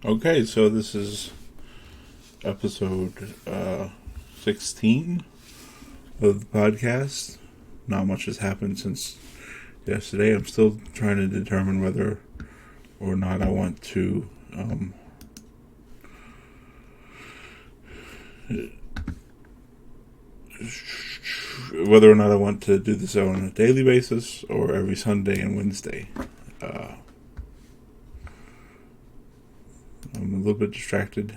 Okay, so this is episode 16 of the podcast. Not much has happened since yesterday. I'm still trying to determine whether or not I want to do this on a daily basis or every Sunday and Wednesday. I'm a little bit distracted.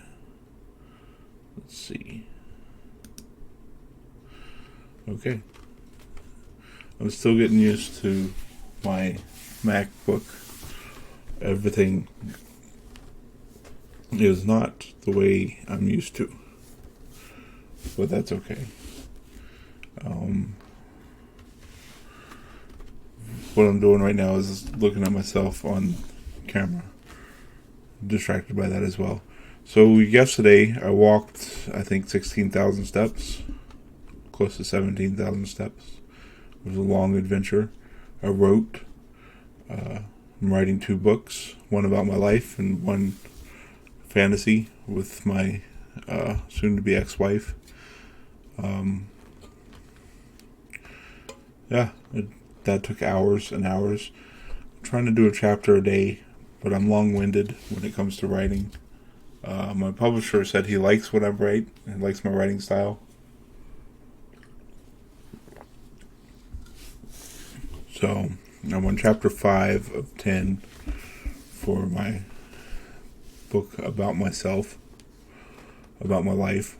Let's see. Okay. I'm still getting used to my MacBook. Everything is not the way I'm used to. But that's okay. What I'm doing right now is looking at myself on camera. Distracted by that as well. So yesterday I walked, I think, 16,000 steps, close to 17,000 steps. It was a long adventure. I wrote. I'm writing 2 books, one about my life and one fantasy with my soon-to-be ex-wife. That took hours and hours. I'm trying to do a chapter a day, but I'm long-winded when it comes to writing. My publisher said he likes what I write and likes my writing style. So I'm on chapter 5 of 10 for my book about myself, about my life.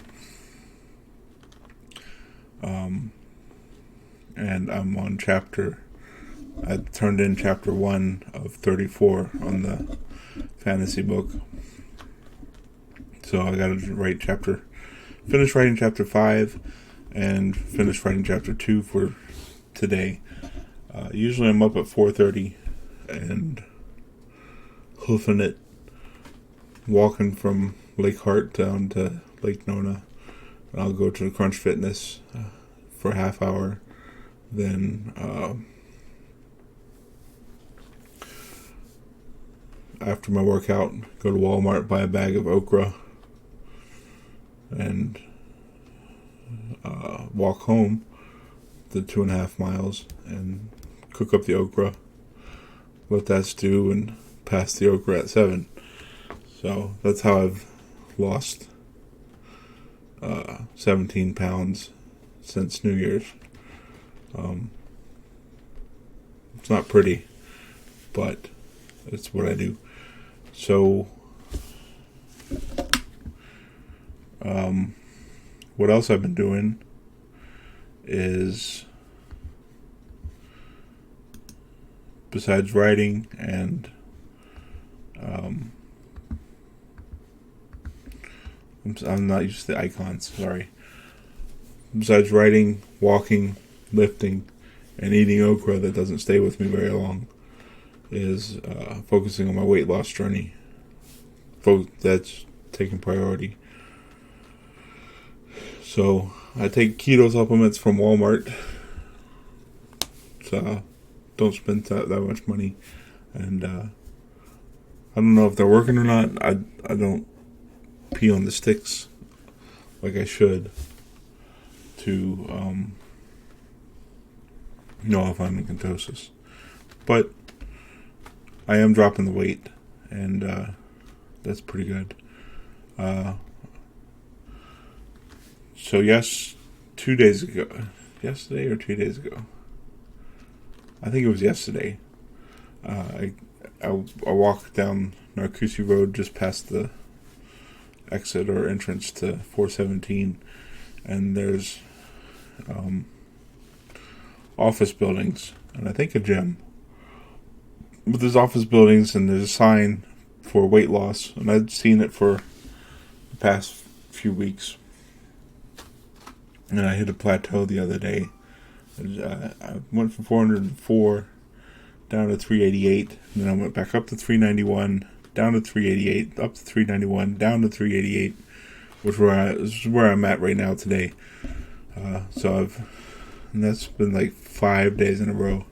And I'm on I turned in chapter 1 of 34 on the fantasy book. So I gotta finish writing chapter 5 and finish writing chapter 2 for today. Usually I'm up at 4:30 and hoofing it, walking from Lake Hart down to Lake Nona. And I'll go to the Crunch Fitness for a half hour. Then after my workout, go to Walmart, buy a bag of okra, and walk home the 2.5 miles and cook up the okra, let that stew, and pass the okra at 7. So that's how I've lost 17 pounds since New Year's. It's not pretty, but it's what I do. So, what else I've been doing is, besides writing and I'm not used to the icons, sorry. Besides writing, walking, lifting, and eating okra that doesn't stay with me very long, is focusing on my weight loss journey. That's taking priority. So I take keto supplements from Walmart. So don't spend that much money. And I don't know if they're working or not. I don't pee on the sticks like I should to know if I'm in ketosis. But I am dropping the weight, and that's pretty good. So 2 days ago, yesterday or 2 days ago, I think it was yesterday, I walked down Narcoossee Road just past the exit or entrance to 417, and there's office buildings, and I think a gym. But there's office buildings, and there's a sign for weight loss, and I'd seen it for the past few weeks. And I hit a plateau the other day. I went from 404 down to 388, and then I went back up to 391, down to 388, up to 391, down to 388, which is where I'm at right now today. And that's been like 5 days in a row.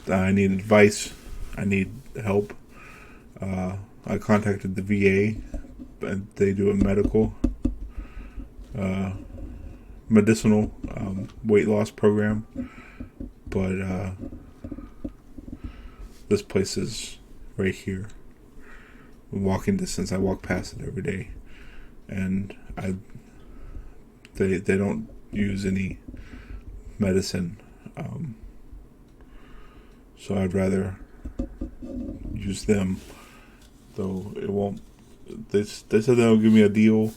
I need advice. I need help. I contacted the VA, and they do a medicinal weight loss program, but this place is right here, walking distance. I walk past it every day, and they don't use any medicine, so I'd rather use them. Though it won't. They said they'll give me a deal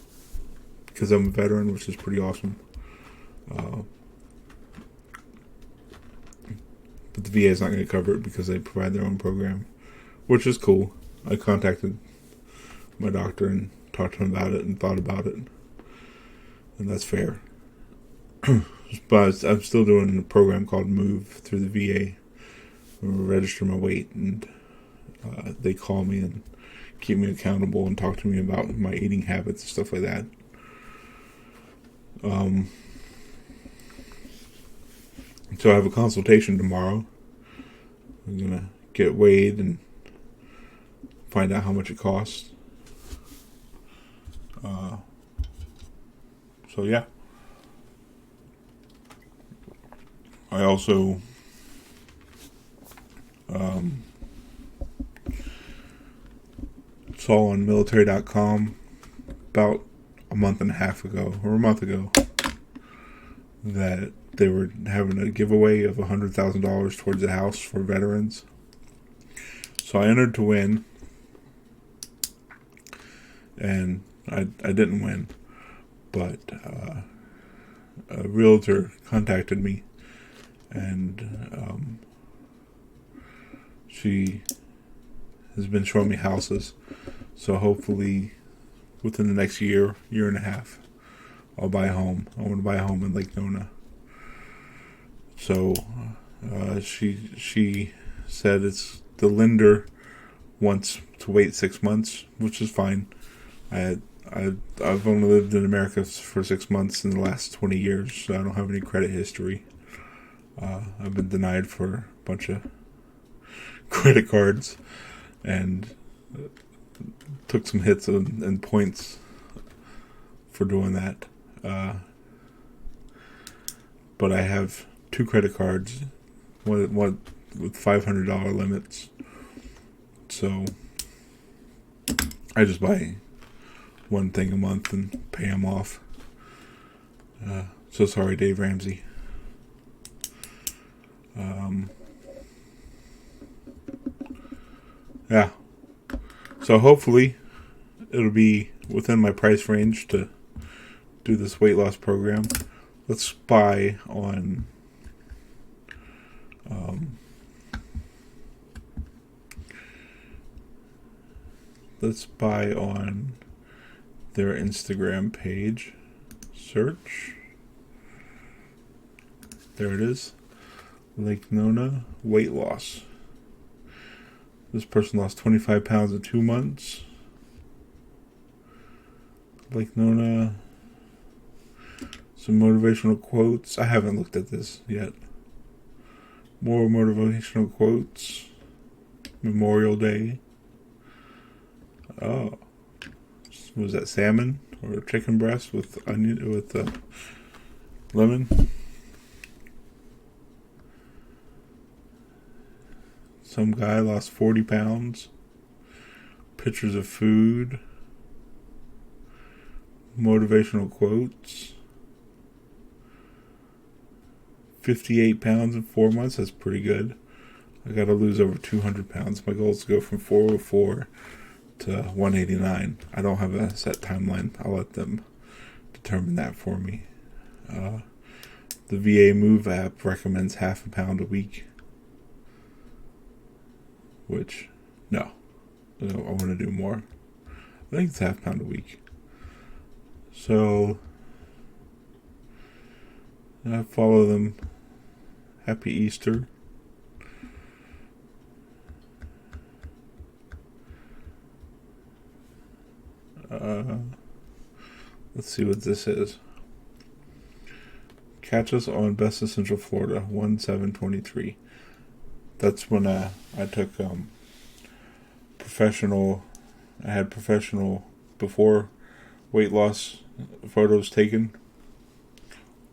because I'm a veteran, which is pretty awesome. But the VA is not going to cover it because they provide their own program, which is cool. I contacted my doctor and talked to him about it and thought about it, and that's fair. But I'm still doing a program called Move through the VA. I register my weight, and they call me and keep me accountable and talk to me about my eating habits and stuff like that. So I have a consultation tomorrow. I'm gonna get weighed and find out how much it costs. So yeah. I also saw on military.com about a month and a half ago, or a month ago, that they were having a giveaway of $100,000 towards a house for veterans. So I entered to win, and I didn't win, but a realtor contacted me, and she has been showing me houses. So hopefully within the next year and a half, I'll buy a home. I want to buy a home in Lake Nona. So she said it's the lender wants to wait 6 months, which is fine. I've only lived in America for 6 months in the last 20 years, so I don't have any credit history. I've been denied for a bunch of credit cards, and took some hits and points for doing that. But I have 2 credit cards, one with $500 limits. So I just buy one thing a month and pay them off. So sorry, Dave Ramsey. Yeah. So hopefully it'll be within my price range to do this weight loss program. Let's buy on their Instagram page. Search. There it is. Lake Nona weight loss. This person lost 25 pounds in 2 months. Lake Nona. Some motivational quotes. I haven't looked at this yet. More motivational quotes. Memorial Day. Oh. Was that salmon or chicken breast with onion with lemon? Some guy lost 40 pounds. Pictures of food. Motivational quotes. 58 pounds in 4 months. That's pretty good. I gotta lose over 200 pounds. My goal is to go from 404 to 189. I don't have a set timeline. I'll let them determine that for me. The VA Move app recommends half a pound a week. Which, no. I want to do more. I think it's half a pound a week. So, I follow them. Happy Easter. Let's see what this is. Catch us on Best of Central Florida, 1/7/23. That's when I took professional I had professional before weight loss photos taken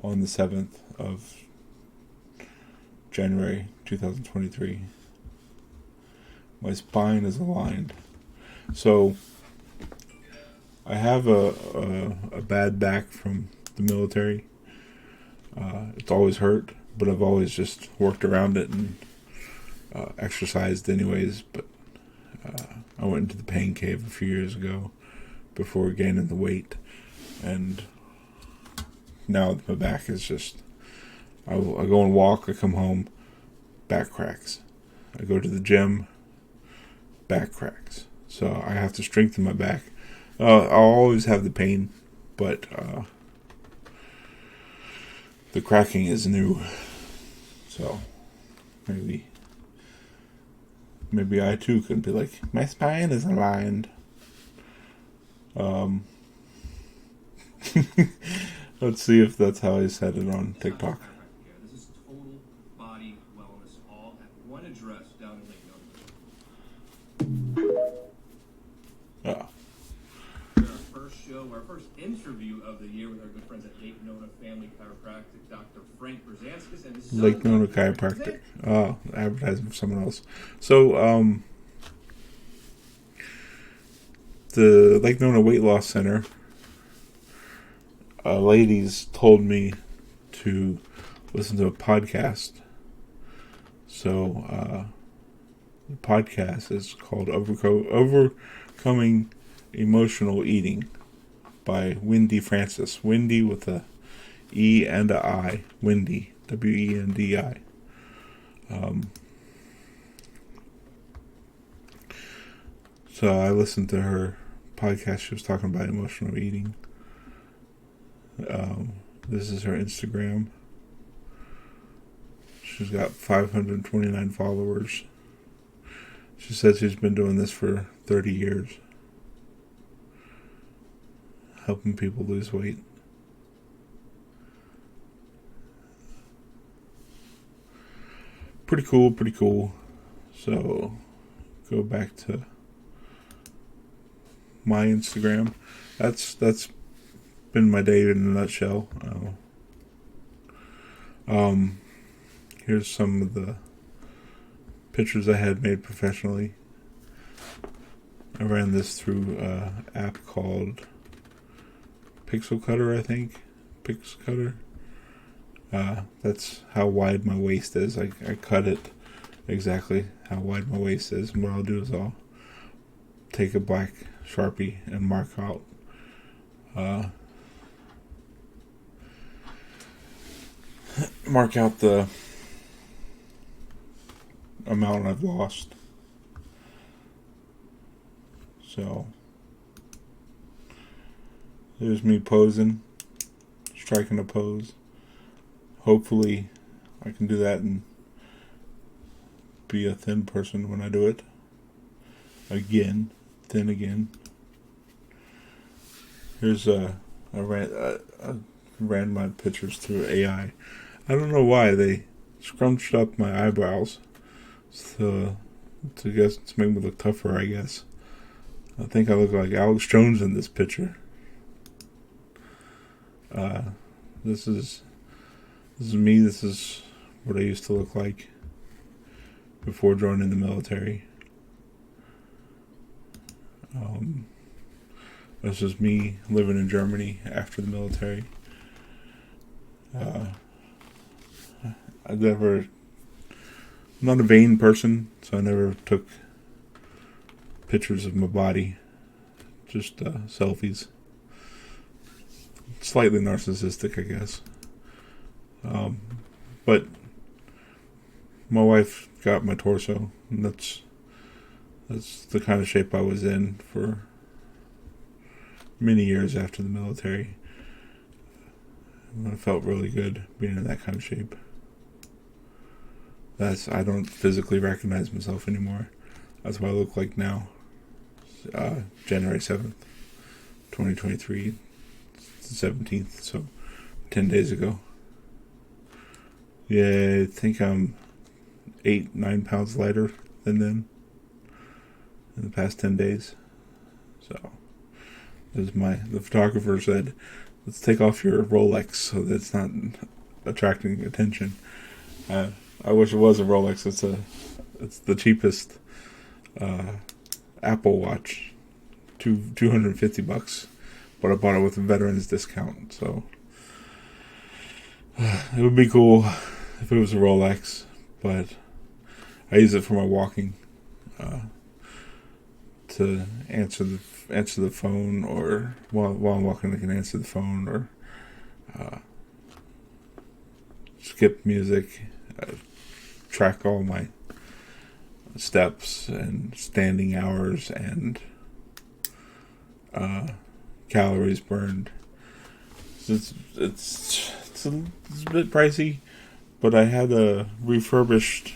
on the 7th of January 2023. My spine is aligned. So I have a bad back from the military. It's always hurt, but I've always just worked around it and exercised anyways. But I went into the pain cave a few years ago before gaining the weight, and now my back is just, I go and walk, I come home, back cracks. I go to the gym, back cracks. So I have to strengthen my back. I'll always have the pain, but the cracking is new. So maybe I too could be like, my spine is aligned. Let's see if that's how I said it on TikTok. This is total body wellness, all at one address down in Lake Nona. Yeah. Our first interview of the year with our good friends at Lake Nona Family Chiropractic, Dr. Frank Brzezinskis and his Lake Nona Chiropractic. Oh, advertising for someone else. So, the Lake Nona Weight Loss Center, ladies told me to listen to a podcast. So, the podcast is called Overcoming Emotional Eating by Wendy Francis. Wendy with a E and a I. Wendy. W-E-N-D-I. So I listened to her podcast. She was talking about emotional eating. This is her Instagram. She's got 529 followers. She said she's been doing this for 30 years. Helping people lose weight. Pretty cool. So, go back to my Instagram. That's been my day in a nutshell. Here's some of the pictures I had made professionally. I ran this through an app called Pixel Cutter, I think. Pixel Cutter. That's how wide my waist is. I cut it exactly how wide my waist is. And what I'll do is I'll take a black Sharpie and mark out the amount I've lost. So there's me posing, striking a pose. Hopefully I can do that and be a thin person when I do it. Thin again. Here's I ran my pictures through AI. I don't know why they scrunched up my eyebrows to make me look tougher, I guess. I think I look like Alex Jones in this picture. This is me. This is what I used to look like before joining the military. This is me living in Germany after the military. I'm not a vain person, so I never took pictures of my body. Just selfies. Slightly narcissistic, I guess. But my wife got my torso, and that's the kind of shape I was in for many years after the military. I felt really good being in that kind of shape. I don't physically recognize myself anymore. That's what I look like now. January 7th, 2023, 17th, so 10 days ago. Yeah, I think I'm 8-9 pounds lighter than then in the past 10 days. So, the photographer said, let's take off your Rolex so that it's not attracting attention. I wish it was a Rolex. It's the cheapest Apple Watch, $250, but I bought it with a veterans discount. So it would be cool if it was a Rolex, but I use it for my walking, to answer the phone, or while I'm walking I can answer the phone, or skip music, track all my steps and standing hours and calories burned. It's a bit pricey, but I had a refurbished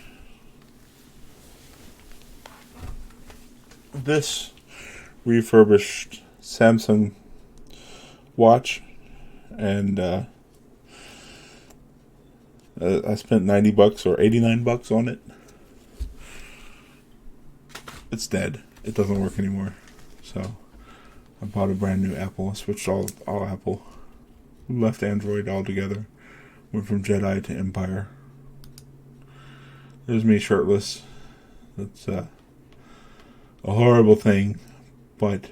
Samsung watch, and I spent $90 or $89 on it. It's dead. It doesn't work anymore. So I bought a brand new Apple. I switched all Apple. Left Android altogether. Went from Jedi to Empire. There's me shirtless. That's a horrible thing, but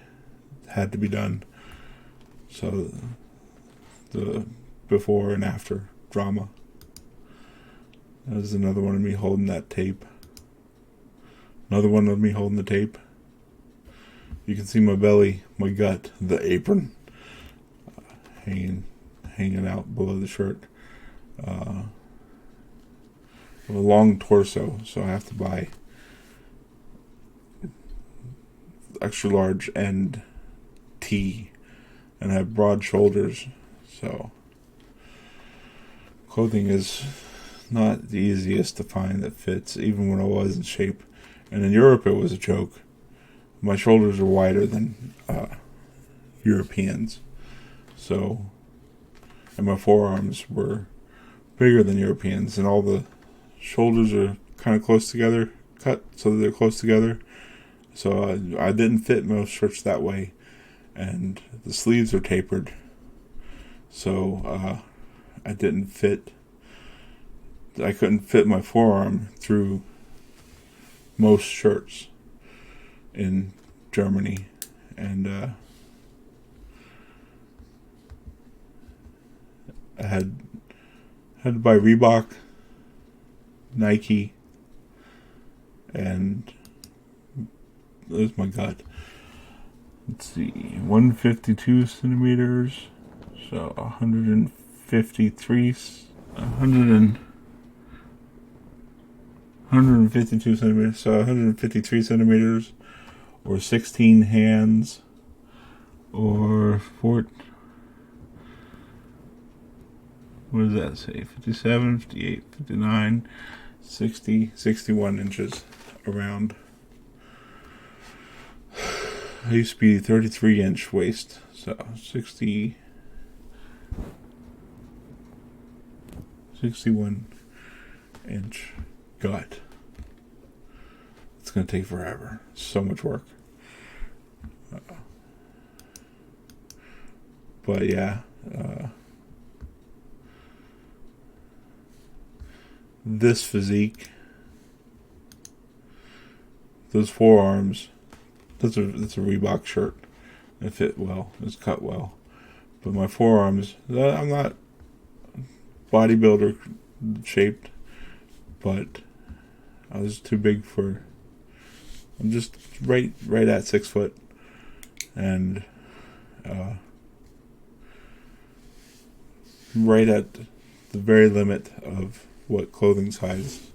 had to be done. So the before and after drama. There's another one of me holding that tape. Another one of me holding the tape. You can see my belly, my gut, the apron hanging out below the shirt. A long torso, so I have to buy extra large and T, and I have broad shoulders, so clothing is not the easiest to find that fits, even when I was in shape. And in Europe, it was a joke. My shoulders are wider than Europeans, so, and my forearms were bigger than Europeans, and all the shoulders are kind of close together, cut so that they're close together. So I didn't fit most shirts that way, and the sleeves are tapered, so I didn't fit. I couldn't fit my forearm through most shirts in Germany, and I had to buy Reebok, Nike, and there's my gut. Let's see, 152 centimeters, so 152 centimeters, so 153 centimeters, or 16 hands, or what does that say? 57, 58, 59, 60, 61 inches around. I used to be 33-inch waist, so 61 inch gut. It's going to take forever. So much work. But yeah, this physique, those forearms, that's a Reebok shirt. It fit well. It's cut well. But my forearms, I'm not bodybuilder shaped, but I was too big for. I'm just right at 6 foot, and right at the very limit of what clothing size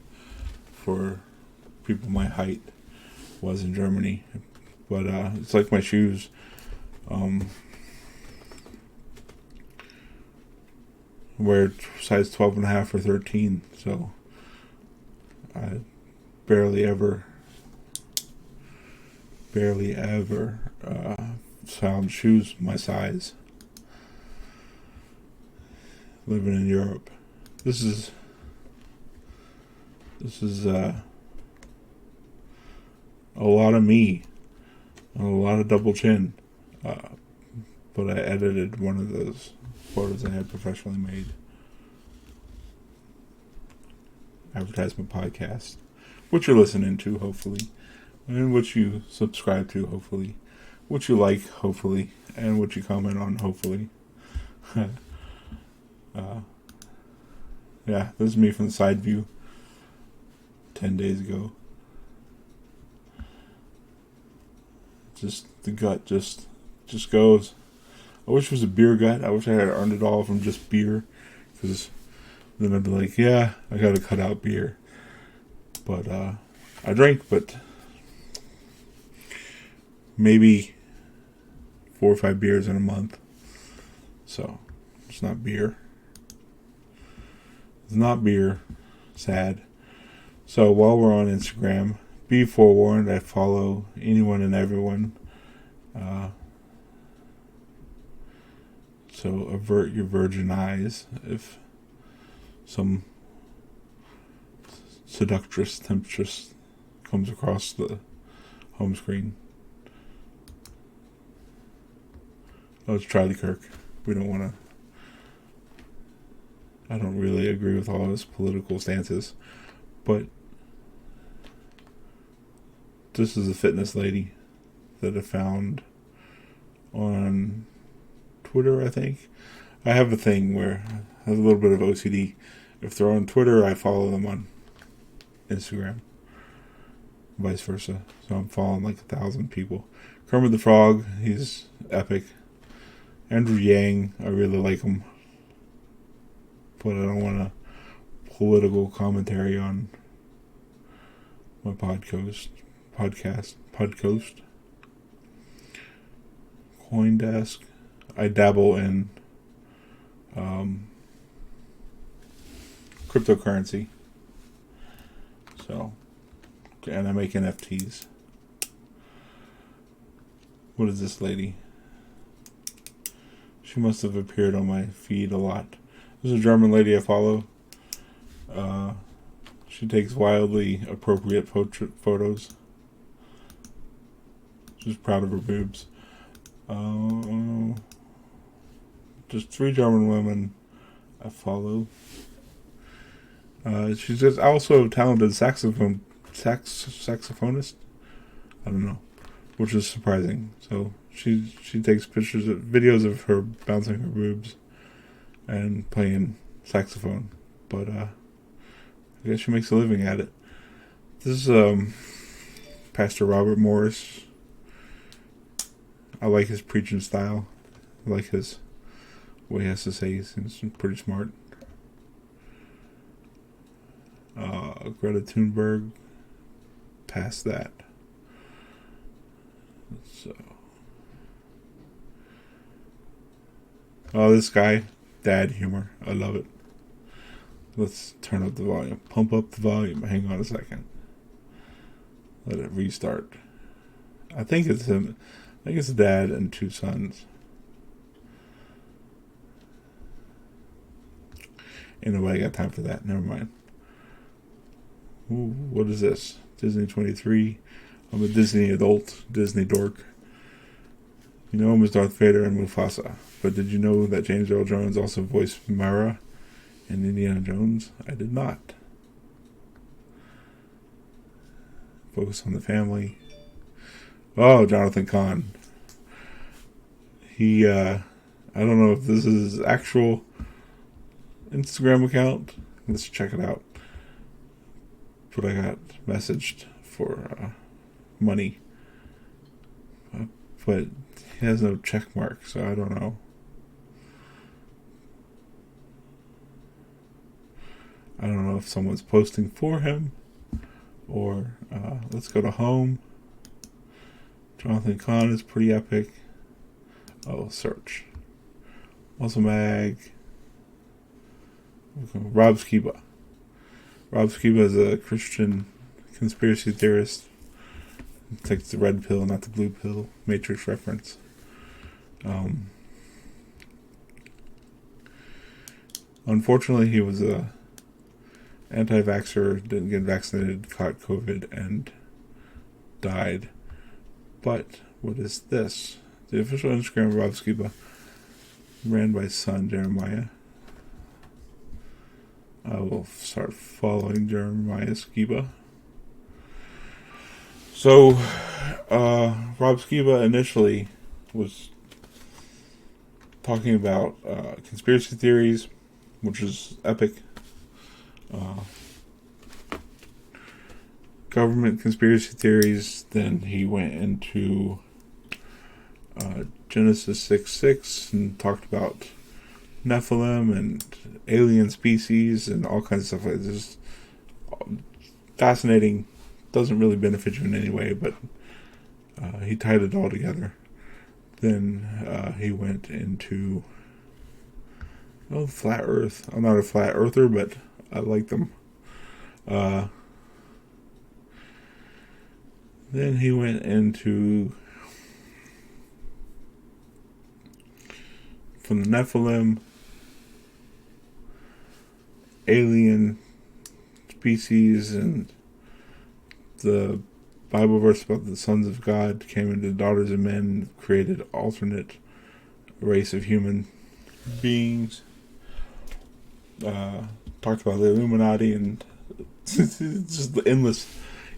for people my height was in Germany. But it's like my shoes. Wear size 12.5 or 13, so I barely ever found shoes my size living in Europe. This is a lot of me. a lot of double chin. But I edited one of those photos I had professionally made. Advertisement podcast, which you're listening to, hopefully, and which you subscribe to, hopefully, which you like, hopefully, and which you comment on, hopefully. Yeah, this is me from the side view 10 days ago. Just the gut just goes. I wish it was a beer gut. I wish I had earned it all from just beer, because then I'd be like, yeah, I gotta cut out beer. But I drink, but maybe 4 or 5 beers in a month. So it's not beer. It's not beer. Sad. So while we're on Instagram, be forewarned, I follow anyone and everyone. So avert your virgin eyes if some seductress, temptress comes across the home screen. Oh, it's Charlie Kirk. We don't want to... I don't really agree with all his political stances, but this is a fitness lady that I found on Twitter, I think. I have a thing where I have a little bit of OCD. If they're on Twitter, I follow them on Instagram. Vice versa. So I'm following like 1,000 people. Kermit the Frog, he's epic. Andrew Yang, I really like him. But I don't want a political commentary on my podcast. CoinDesk. I dabble in cryptocurrency. So, and I make NFTs. What is this lady? She must have appeared on my feed a lot. There's a German lady I follow. She takes wildly appropriate photos. She's proud of her boobs. Just 3 German women I follow. She's just also a talented saxophonist. I don't know, which is surprising. So she takes videos of her bouncing her boobs and playing saxophone. But I guess she makes a living at it. This is Pastor Robert Morris. I like his preaching style. I like his what he has to say. He seems pretty smart. Greta Thunberg. Past that. So. Oh, this guy. Dad humor. I love it. Let's turn up the volume. Pump up the volume. Hang on a second. Let it restart. I think it's him. I think it's a dad and 2 sons. Ain't nobody got time for that. Never mind. Ooh, what is this? Disney 23. I'm a Disney adult. Disney dork. You know him as Darth Vader and Mufasa. But did you know that James Earl Jones also voiced Mara in Indiana Jones? I did not. Focus on the family. Oh, Jonathan Kahn. He, I don't know if this is his actual Instagram account. Let's check it out. But I got messaged for money. But he has no check mark, so I don't know. I don't know if someone's posting for him or let's go to home. Jonathan Kahn is pretty epic. Oh, search. Also mag. Rob Skiba. Rob Skiba is a Christian conspiracy theorist. Takes the red pill, not the blue pill. Matrix reference. Unfortunately, he was a anti-vaxxer, didn't get vaccinated, caught COVID, and died. But what is this? The official Instagram of Rob Skiba, ran by his son Jeremiah. I will start following Jeremiah Skiba. So, Rob Skiba initially was talking about conspiracy theories, which is epic. Government conspiracy theories. Then he went into Genesis 6:6 and talked about Nephilim and alien species and all kinds of stuff like this. Fascinating. Doesn't really benefit you in any way, but he tied it all together. Then he went into flat Earth. I'm not a flat earther, but I like them. Then he went into from the Nephilim, alien species, and the Bible verse about the sons of God came into daughters of men, created alternate race of human beings. Talked about the Illuminati and just the endless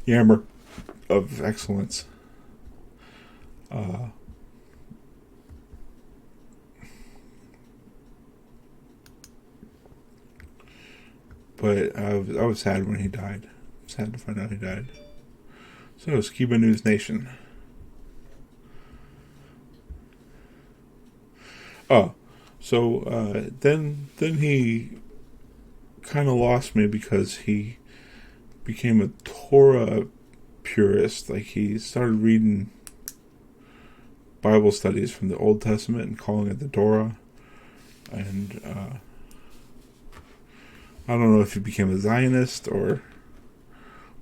yammer of excellence. But I was sad when he died. Sad to find out he died. So, Skiba News Nation. Oh, so then he kind of lost me because he became a Torah purist. Like, he started reading Bible studies from the Old Testament and calling it the Torah. And I don't know if he became a Zionist or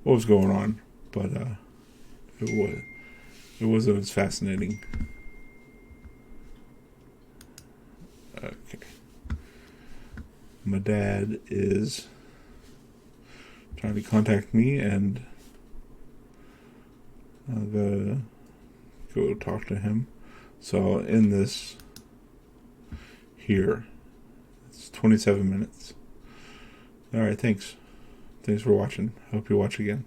what was going on, but it wasn't as fascinating. Okay. My dad is trying to contact me, and I'm gonna go talk to him. So I'll end this here. It's 27 minutes. Alright, thanks. Thanks for watching. Hope you watch again.